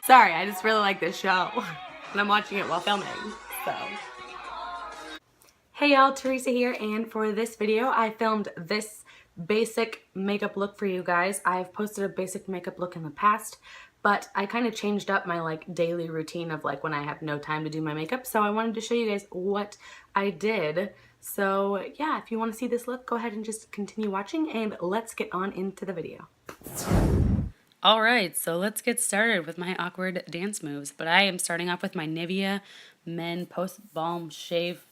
Sorry, I just really like this show. And I'm watching it while filming, so. Hey y'all, Teresa here, and for this video I filmed this basic makeup look for you guys. I've posted a basic makeup look in the past, but I kind of changed up my daily routine of when I have no time to do my makeup, so I wanted to show you guys what I did. So yeah, if you want to see this look, go ahead and just continue watching, and let's get on into the video. Alright, so let's get started with my awkward dance moves, but I am starting off with my Nivea Men Post Balm Shave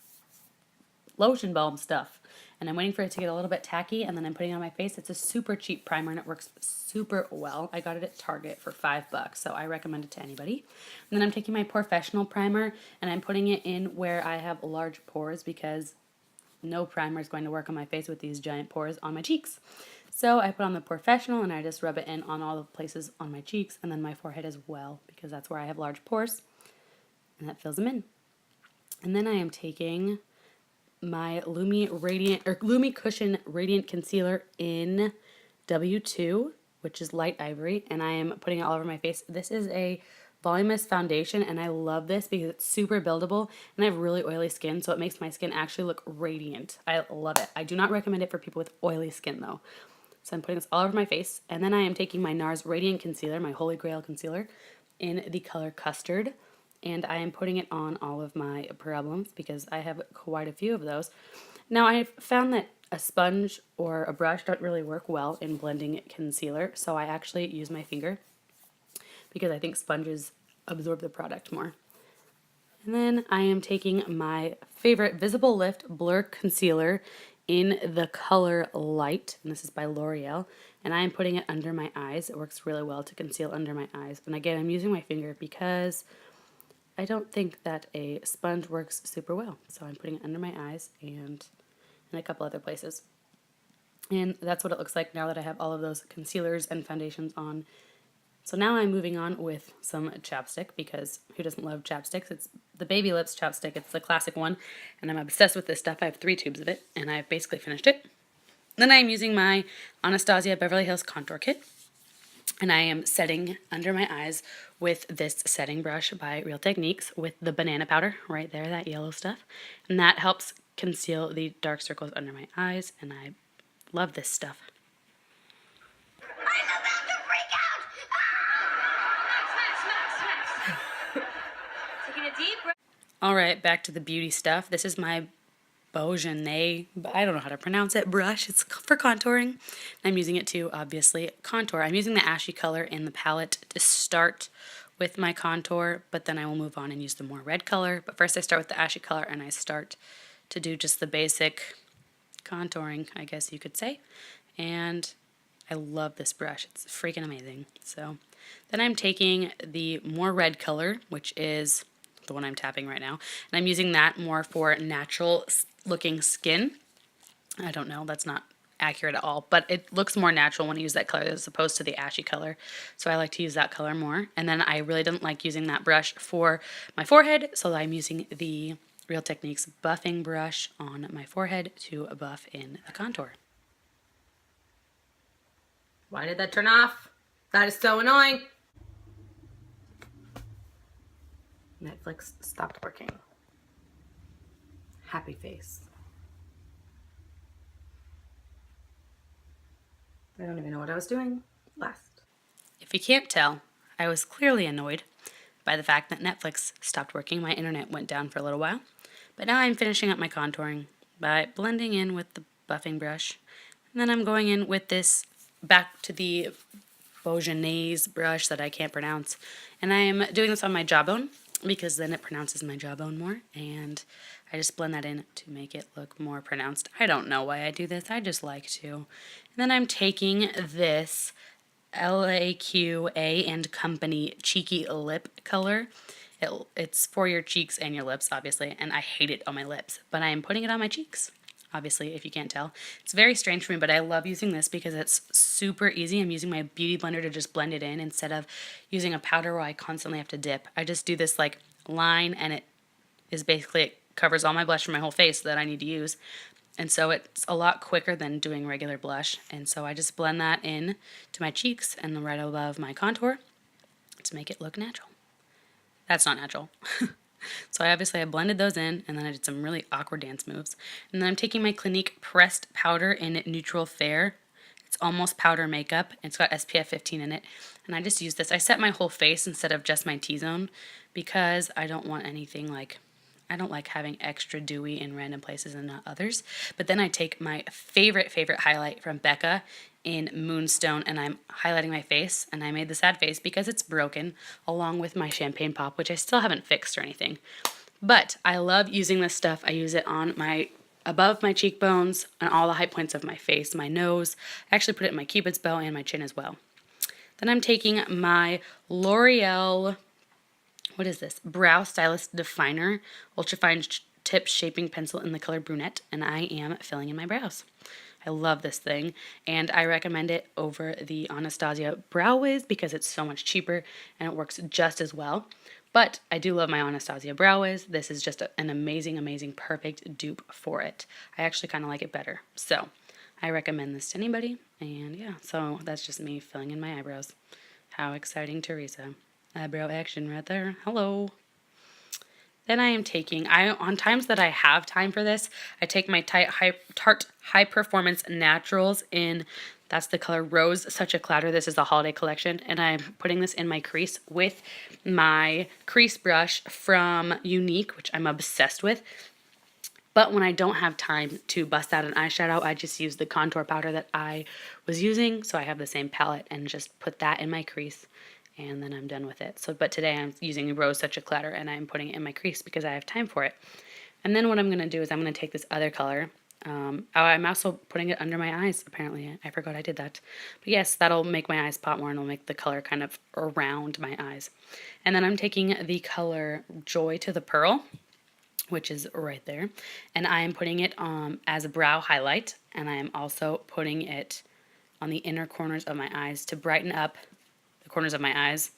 Lotion Balm stuff, and I'm waiting for it to get a little bit tacky, and then I'm putting it on my face. It's a super cheap primer and it works super well. I got it at Target for $5, so I recommend it to anybody. And then I'm taking my Professional primer and I'm putting it in where I have large pores, because no primer is going to work on my face with these giant pores on my cheeks. So I put on the Professional and I just rub it in on all the places on my cheeks and then my forehead as well, because that's where I have large pores, and that fills them in. And then I am taking my Lumi Cushion Radiant Concealer in W2, which is light ivory, and I am putting it all over my face. This is a voluminous foundation, and I love this because it's super buildable, and I have really oily skin, so it makes my skin actually look radiant. I love it. I do not recommend it for people with oily skin, though. So I'm putting this all over my face, and then I am taking my NARS Radiant Concealer, my Holy Grail concealer, in the color Custard, and I am putting it on all of my problems because I have quite a few of those. Now, I've found that a sponge or a brush don't really work well in blending concealer, so I actually use my finger because I think sponges absorb the product more. And then I am taking my favorite Visible Lift Blur Concealer in the color Light, and this is by L'Oreal, and I am putting it under my eyes. It works really well to conceal under my eyes, and again, I'm using my finger because I don't think that a sponge works super well, so I'm putting it under my eyes and in a couple other places. And that's what it looks like now that I have all of those concealers and foundations on. So now I'm moving on with some chapstick, because who doesn't love chapsticks? It's the Baby Lips chapstick. It's the classic one, and I'm obsessed with this stuff. I have 3 tubes of it, and I've basically finished it. Then I'm using my Anastasia Beverly Hills Contour Kit, and I am setting under my eyes with this setting brush by Real Techniques with the banana powder right there, that yellow stuff. And that helps conceal the dark circles under my eyes, and I love this stuff. I'm about to freak out! Taking a deep breath. Alright, back to the beauty stuff. This is my Beaujolais, I don't know how to pronounce it, brush. It's for contouring. I'm using it to, obviously, contour. I'm using the ashy color in the palette to start with my contour, but then I will move on and use the more red color. But first I start with the ashy color and I start to do just the basic contouring, I guess you could say. And I love this brush. It's freaking amazing. So then I'm taking the more red color, which is the one I'm tapping right now, and I'm using that more for natural looking skin. I don't know, that's not accurate at all, but it looks more natural when you use that color as opposed to the ashy color, so I like to use that color more. And then I really didn't like using that brush for my forehead, so I'm using the Real Techniques buffing brush on my forehead to buff in the contour. Why did that turn off? That is so annoying. Netflix stopped working. Happy face. I don't even know what I was doing last. If you can't tell, I was clearly annoyed by the fact that Netflix stopped working. My internet went down for a little while. But now I'm finishing up my contouring by blending in with the buffing brush. And then I'm going in with this back to the Beaujolais brush that I can't pronounce. And I am doing this on my jawbone, because then it pronounces my jawbone more, and I just blend that in to make it look more pronounced. I don't know why I do this, I just like to. And then I'm taking this LAQA and Company Cheeky Lip color. It's for your cheeks and your lips, obviously, and I hate it on my lips, but I am putting it on my cheeks, obviously, if you can't tell. It's very strange for me, but I love using this because it's super easy. I'm using my beauty blender to just blend it in instead of using a powder where I constantly have to dip. I just do this line, and it is basically, it covers all my blush from my whole face that I need to use. And so it's a lot quicker than doing regular blush. And so I just blend that in to my cheeks and right above my contour to make it look natural. That's not natural. So I blended those in, and then I did some really awkward dance moves. And then I'm taking my Clinique pressed powder in Neutral Fair. It's almost powder makeup. It's got SPF 15 in it. And I just use this. I set my whole face instead of just my T-zone because I don't want anything like, I don't like having extra dewy in random places and not others. But then I take my favorite highlight from Becca in Moonstone, and I'm highlighting my face, and I made the sad face because it's broken, along with my Champagne Pop, which I still haven't fixed or anything. But I love using this stuff. I use it on my, above my cheekbones, and all the high points of my face, my nose. I actually put it in my Cupid's bow and my chin as well. Then I'm taking my L'Oreal, what is this? Brow Stylist Definer Ultrafine Tip Shaping Pencil in the color Brunette, and I am filling in my brows. I love this thing, and I recommend it over the Anastasia Brow Wiz because it's so much cheaper and it works just as well. But I do love my Anastasia Brow Wiz. This is just an amazing, perfect dupe for it. I actually kind of like it better. So I recommend this to anybody, and yeah, so that's just me filling in my eyebrows. How exciting, Teresa. Eyebrow action right there. Hello. Then I am taking, on times that I have time for this, I take my Tarte High Performance Naturals in, that's the color Rose Such a Clatter. This is the holiday collection, and I'm putting this in my crease with my crease brush from Younique, which I'm obsessed with. But when I don't have time to bust out an eyeshadow, I just use the contour powder that I was using, so I have the same palette, and just put that in my crease. And then I'm done with it. So, but today I'm using Rose Such a Clatter, and I'm putting it in my crease because I have time for it. And then what I'm going to do is I'm going to take this other color. I'm also putting it under my eyes, apparently. I forgot I did that. But yes, that'll make my eyes pop more, and it'll make the color kind of around my eyes. And then I'm taking the color Joy to the Pearl, which is right there. And I am putting it as a brow highlight. And I am also putting it on the inner corners of my eyes to brighten up the corners of my eyes,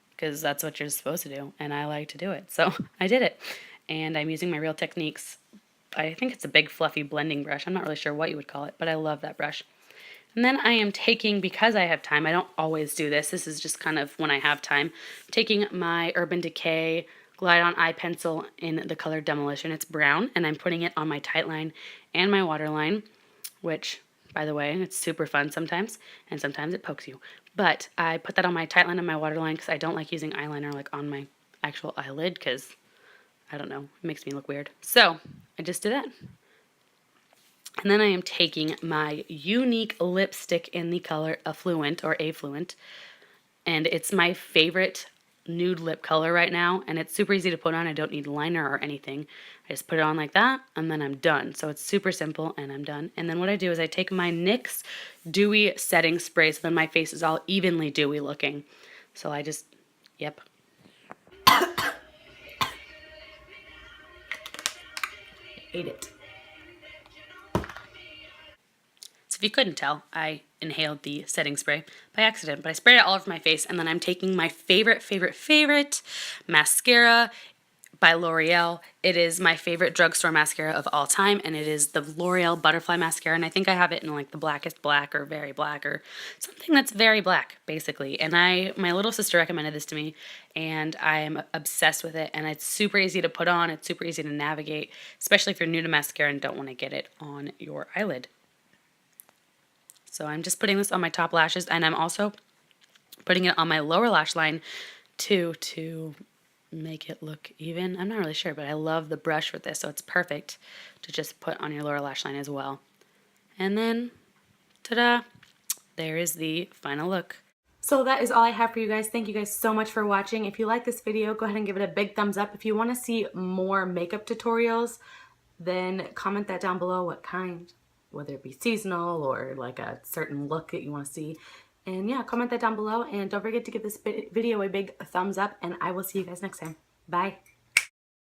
because that's what you're supposed to do, and I like to do it. So I did it, and I'm using my Real Techniques. I think it's a big fluffy blending brush. I'm not really sure what you would call it, but I love that brush. And then I am taking, because I have time, I don't always do this, this is just kind of when I have time, taking my Urban Decay Glide On Eye Pencil in the color Demolition. It's brown, and I'm putting it on my tight line and my waterline, which, by the way, it's super fun sometimes, and sometimes it pokes you. But I put that on my tight line and my waterline because I don't like using eyeliner like on my actual eyelid because, I don't know, it makes me look weird. So I just did that. And then I am taking my Younique lipstick in the color Affluent or Affluent, and it's my favorite nude lip color right now, and it's super easy to put on. I don't need liner or anything. I just put it on like that, and then I'm done. So it's super simple, and I'm done. And then what I do is I take my NYX Dewy Setting Spray, so then my face is all evenly dewy looking. So I just, yep. Ate it. So if you couldn't tell, I inhaled the setting spray by accident, but I sprayed it all over my face, and then I'm taking my favorite mascara by L'Oreal. It is my favorite drugstore mascara of all time, and it is the L'Oreal Butterfly Mascara, and I think I have it in like the blackest black or very black or something that's very black, basically. And my little sister recommended this to me, and I am obsessed with it, and it's super easy to put on. It's super easy to navigate, especially if you're new to mascara and don't want to get it on your eyelid. So I'm just putting this on my top lashes, and I'm also putting it on my lower lash line too, to make it look even. I'm not really sure, but I love the brush with this, so it's perfect to just put on your lower lash line as well. And then, ta-da, there is the final look. So that is all I have for you guys. Thank you guys so much for watching. If you like this video, go ahead and give it a big thumbs up. If you want to see more makeup tutorials, then comment that down below, what kind, whether it be seasonal or like a certain look that you want to see. And yeah, comment that down below, and don't forget to give this video a big thumbs up, and I will see you guys next time. Bye.